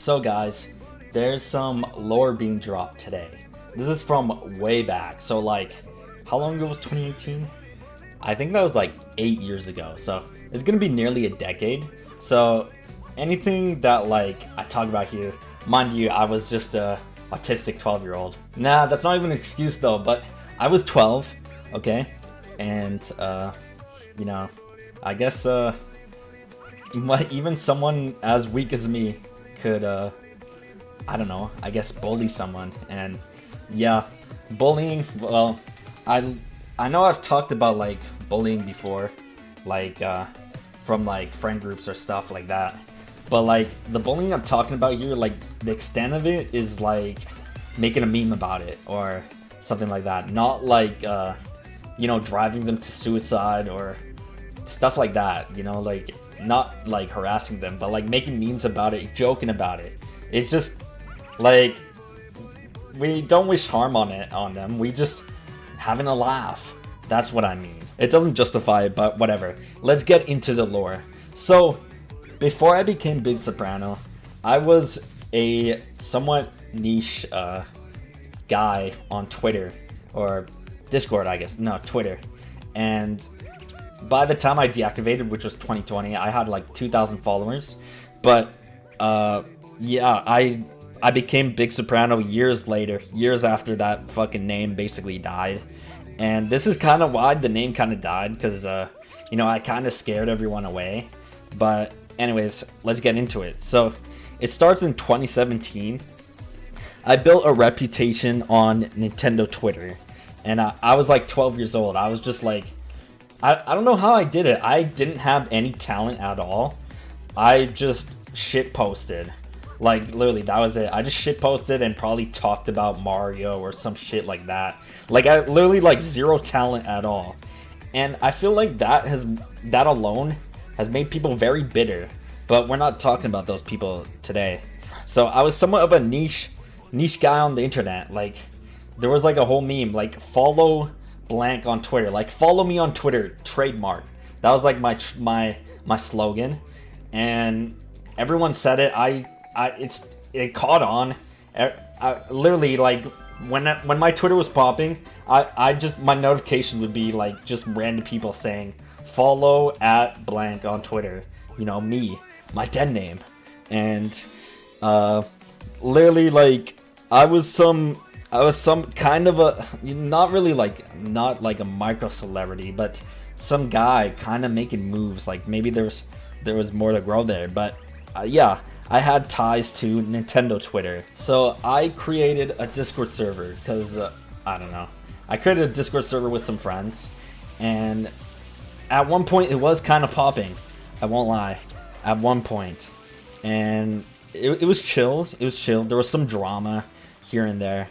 So guys, there's some lore being dropped today. This is from way back. So like, how long ago was 2018? I think that was like 8 years ago. So it's gonna be nearly a decade. So anything that like I talk about here, mind you, I was just a autistic 12-year-old. Nah, that's not even an excuse though, but I was 12, okay? And you know, I guess even someone as weak as me could I don't know, I guess bully someone. And yeah, bullying, well, I know I've talked about like bullying before, like from like friend groups or stuff like that, but like the bullying I'm talking about here, like the extent of it is like making a meme about it or something like that, not like you know, driving them to suicide or stuff like that, you know, like not like harassing them, but like making memes about it, joking about it. It's just like we don't wish harm on them. We just having a laugh. That's what I mean. It doesn't justify it, but whatever. Let's get into the lore. So before I became Big Soprano, I was a somewhat niche guy on Twitter or Discord, I guess. No, Twitter. And by the time I deactivated, which was 2020, I had like 2,000 followers. But yeah, I became Big Soprano years later, years after that fucking name basically died. And this is kind of why the name kind of died, because you know, I kind of scared everyone away. But anyways, let's get into it. So it starts in 2017. I built a reputation on Nintendo Twitter, and I was like 12 years old. I was just like, I don't know how I did it. I didn't have any talent at all. I just shit posted. Like, literally, that was it. I just shit posted and probably talked about Mario or some shit like that. Like, I literally, like, zero talent at all. And I feel like that alone has made people very bitter. But we're not talking about those people today. So I was somewhat of a niche guy on the internet. Like, there was like a whole meme, like, follow blank on Twitter, like follow me on Twitter, trademark. That was like my slogan, and everyone said it. It caught on. I literally, like, when my Twitter was popping, I just, my notification would be like just random people saying follow at blank on Twitter, you know, me, my dead name. And literally, like, I was some kind of a, not like a micro celebrity, but some guy kind of making moves. Like, maybe there was more to grow there, but yeah, I had ties to Nintendo Twitter. So I created a Discord server because I don't know. I created a Discord server with some friends, and at one point it was kind of popping. I won't lie. At one point, and it was chill. It was chill. There was some drama here and there.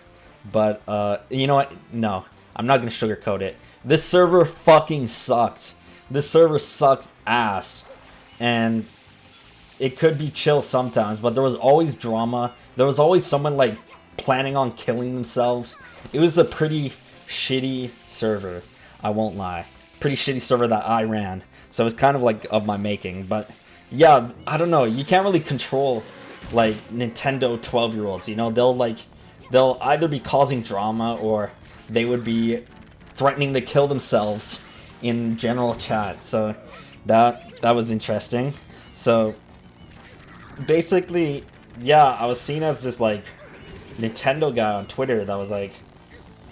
But, you know what? No, I'm not gonna sugarcoat it. This server fucking sucked. This server sucked ass. And it could be chill sometimes, but there was always drama. There was always someone, like, planning on killing themselves. It was a pretty shitty server, I won't lie. Pretty shitty server that I ran. So it was kind of, like, of my making. But, yeah, I don't know. You can't really control, like, Nintendo 12-year-olds, you know? They'll either be causing drama or they would be threatening to kill themselves in general chat. So that was interesting. So basically, yeah, I was seen as this like Nintendo guy on Twitter that was like,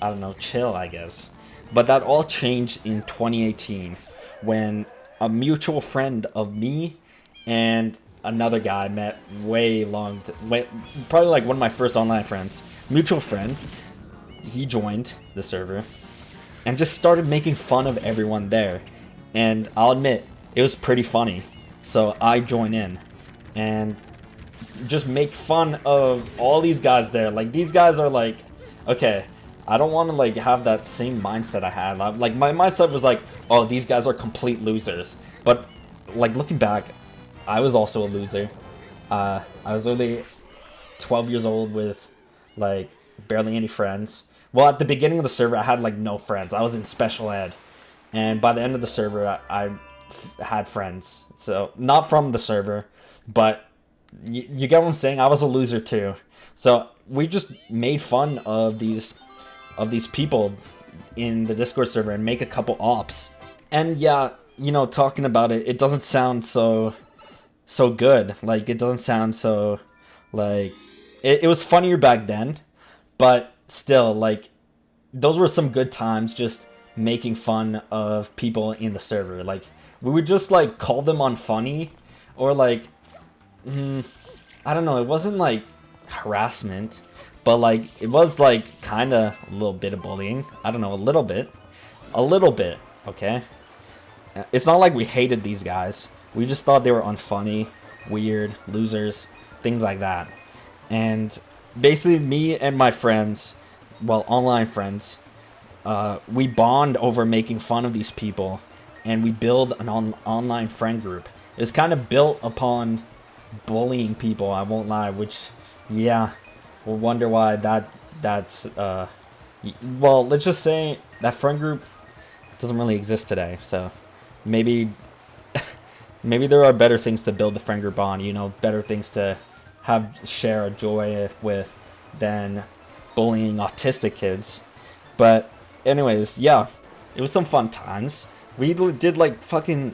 I don't know, chill, I guess. But that all changed in 2018 when a mutual friend of me and another guy I met probably like one of my first online friends, mutual friend. He joined the server and just started making fun of everyone there, and I'll admit it was pretty funny. So I join in and just make fun of all these guys there. Like, these guys are like, okay, I don't want to like have that same mindset I had. Like, my mindset was like, oh, these guys are complete losers. But like, looking back, I was also a loser. I was literally 12 years old with like barely any friends. Well, at the beginning of the server, I had like no friends. I was in special ed, and by the end of the server, I had friends. So not from the server, but you get what I'm saying? I was a loser too. So we just made fun of these people in the Discord server and make a couple ops. And yeah, you know, talking about it, it doesn't sound so good. Like, it doesn't sound so, like, it was funnier back then, but still, like, those were some good times just making fun of people in the server. Like, we would just, like, call them unfunny, or, like, I don't know, it wasn't, like, harassment, but, like, it was, like, kind of a little bit of bullying. I don't know, a little bit, okay? It's not like we hated these guys. We just thought they were unfunny, weird, losers, things like that. And basically, me and my friends, well, online friends, we bond over making fun of these people, and we build an online friend group. It's kind of built upon bullying people, I won't lie, which, yeah, we'll wonder why that's, well, let's just say that friend group doesn't really exist today, so maybe there are better things to build the friend group on, you know, better things to share a joy with than bullying autistic kids. But anyways, yeah, it was some fun times. We did like fucking,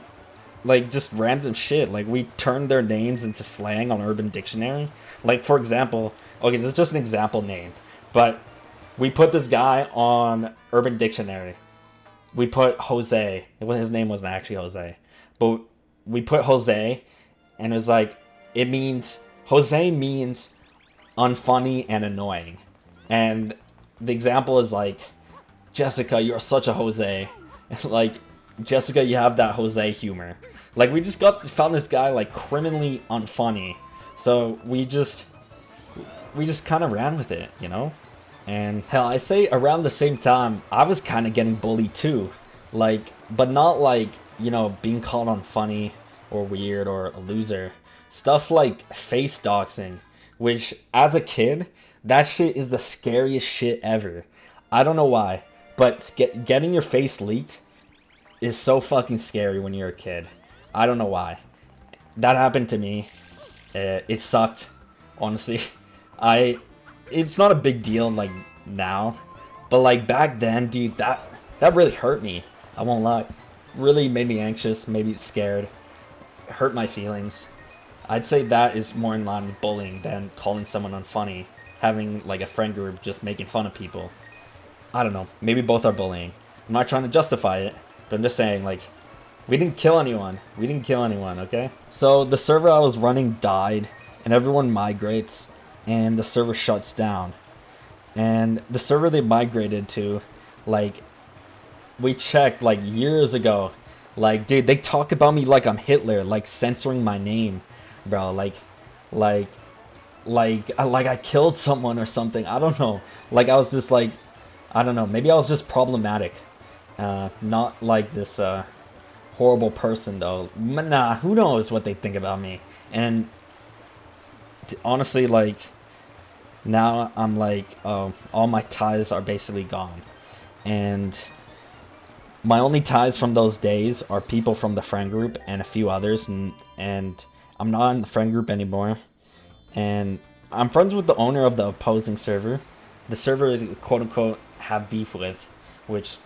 like, just random shit. Like, we turned their names into slang on Urban Dictionary. Like, for example, okay, this is just an example name, but we put this guy on Urban Dictionary. We put Jose. His name wasn't actually Jose, but we put Jose, and it was like, Jose means unfunny and annoying. And the example is like, Jessica, you're such a Jose. Like, Jessica, you have that Jose humor. Like, we just found this guy, like, criminally unfunny. So we just kind of ran with it, you know? And hell, I say around the same time, I was kind of getting bullied too. Like, but not like, you know, being called unfunny or weird or a loser. Stuff like face doxing, which as a kid, that shit is the scariest shit ever. I don't know why, but getting your face leaked is so fucking scary when you're a kid. I don't know why. That happened to me. It sucked, honestly. It's not a big deal like now, but like back then, dude, that really hurt me. I won't lie. Really made me anxious, made me scared, hurt my feelings. I'd say that is more in line with bullying than calling someone unfunny, having like a friend group just making fun of people. I don't know, maybe both are bullying. I'm not trying to justify it, but I'm just saying, like, we didn't kill anyone, okay? So the server I was running died, and everyone migrates, and the server shuts down. And the server they migrated to, like, we checked, like, years ago. Like, dude, they talk about me like I'm Hitler, like, censoring my name, bro. Like I killed someone or something. I don't know. Like, I was just, like, I don't know. Maybe I was just problematic. Not like this, horrible person, though. Nah, who knows what they think about me. And honestly, like, now I'm like, all my ties are basically gone. And my only ties from those days are people from the friend group and a few others. And I'm not in the friend group anymore. And I'm friends with the owner of the opposing server. The server is quote-unquote have beef with, which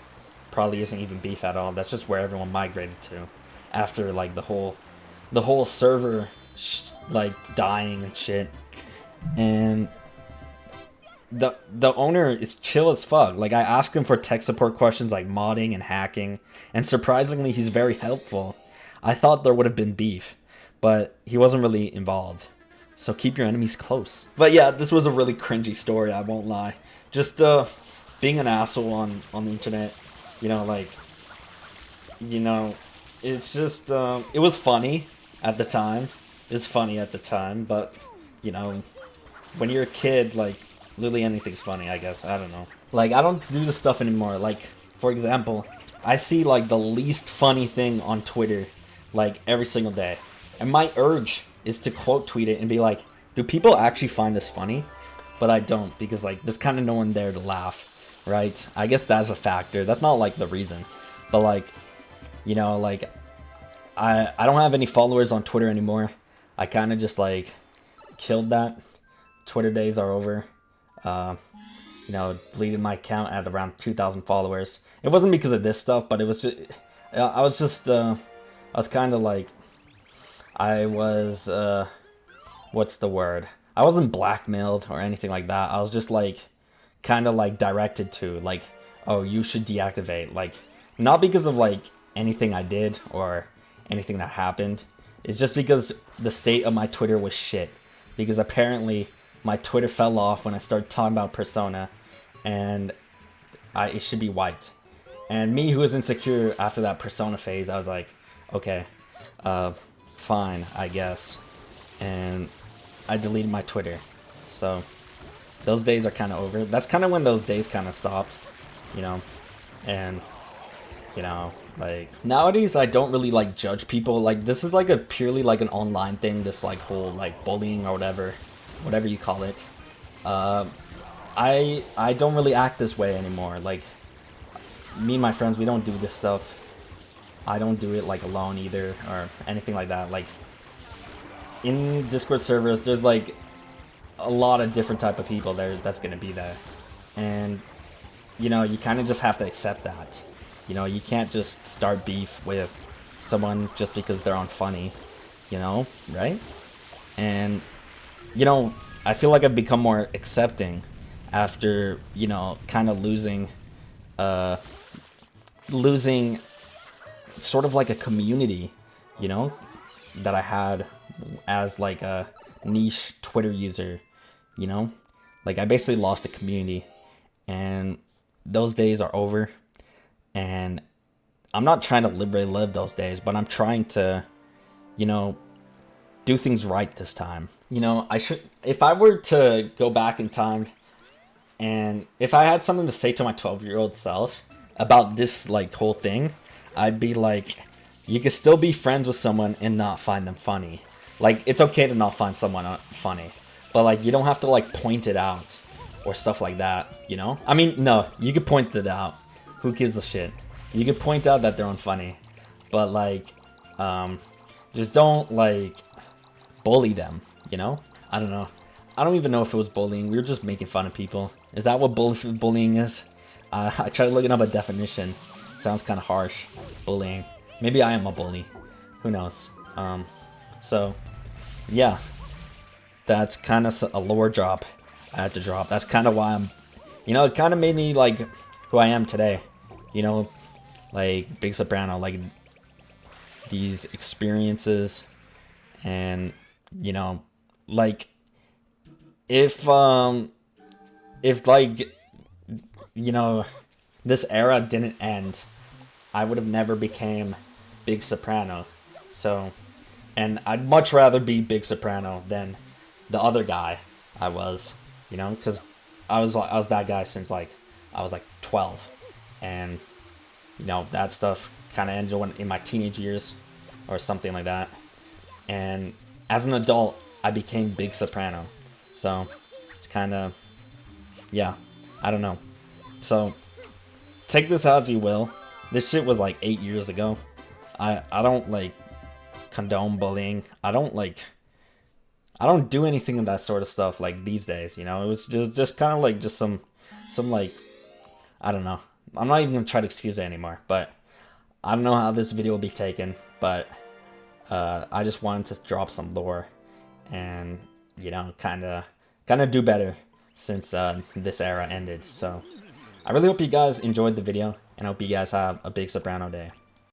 probably isn't even beef at all. That's just where everyone migrated to after, like, the whole server like dying and shit. And the owner is chill as fuck. Like, I ask him for tech support questions like modding and hacking, and surprisingly he's very helpful. I thought there would have been beef, but he wasn't really involved. So keep your enemies close. But yeah, this was a really cringy story, I won't lie. Just being an asshole on the internet, you know, like, you know, it's just it was funny at the time. It's funny at the time, but, you know, when you're a kid, like, literally anything's funny, I guess. I don't know. Like, I don't do this stuff anymore. Like, for example, I see, like, the least funny thing on Twitter, like, every single day. And my urge is to quote tweet it and be like, do people actually find this funny? But I don't, because, like, there's kind of no one there to laugh, right? I guess that's a factor. That's not, like, the reason. But, like, you know, like, I don't have any followers on Twitter anymore. I kind of just, like, killed that. Twitter days are over. You know, deleted my account at around 2,000 followers. It wasn't because of this stuff, but it was just, I was kind of like, I was, what's the word? I wasn't blackmailed or anything like that. I was just like, kind of like directed to, like, oh, you should deactivate. Like, not because of like anything I did or anything that happened. It's just because the state of my Twitter was shit. Because apparently my Twitter fell off when I started talking about Persona, and it should be wiped. And me, who was insecure after that Persona phase, I was like, okay, fine, I guess. And I deleted my Twitter. So those days are kind of over. That's kind of when those days kind of stopped, you know. And, you know, like, nowadays I don't really like judge people. Like, this is like a purely like an online thing, this like whole like bullying or whatever you call it. I don't really act this way anymore. Like, me and my friends, we don't do this stuff. I don't do it like alone either or anything like that. Like, in Discord servers, there's like a lot of different type of people there that's gonna be there, and you know, you kind of just have to accept that. You know, you can't just start beef with someone just because they're on funny, you know, right? And you know, I feel like I've become more accepting after, you know, kind of losing sort of like a community, you know, that I had as like a niche Twitter user, you know? Like, I basically lost a community, and those days are over, and I'm not trying to relive those days, but I'm trying to, you know, do things right this time. You know, if I were to go back in time, and if I had something to say to my 12-year-old self about this like whole thing, I'd be like, you can still be friends with someone and not find them funny. Like, it's okay to not find someone funny, but like, you don't have to like point it out or stuff like that, you know? I mean, no, you can point it out. Who gives a shit? You can point out that they're unfunny, but like, just don't like bully them, you know? I don't know. I don't even know if it was bullying. We were just making fun of people. Is that what bullying is? I tried looking up a definition. Sounds kind of harsh. Bullying. Maybe I am a bully. Who knows? So, yeah. That's kind of a lore drop I had to drop. That's kind of why I'm... You know, it kind of made me, like, who I am today. You know, like, Big Soprano. Like, these experiences. And, you know, like... If like, you know, this era didn't end, I would have never became Big Soprano. So, and I'd much rather be Big Soprano than the other guy I was, you know, because I was that guy since like I was like 12, and you know, that stuff kind of ended in my teenage years or something like that. And as an adult, I became Big Soprano. So, it's kind of, yeah, I don't know. So, take this as you will. This shit was like 8 years ago. I don't, like, condone bullying. I don't do anything of that sort of stuff, like, these days, you know? It was just kind of, like, just some, like, I don't know. I'm not even going to try to excuse it anymore, but I don't know how this video will be taken, but I just wanted to drop some lore and... you know, kind of do better since this era ended. So I really hope you guys enjoyed the video, and I hope you guys have a Big Soprano day.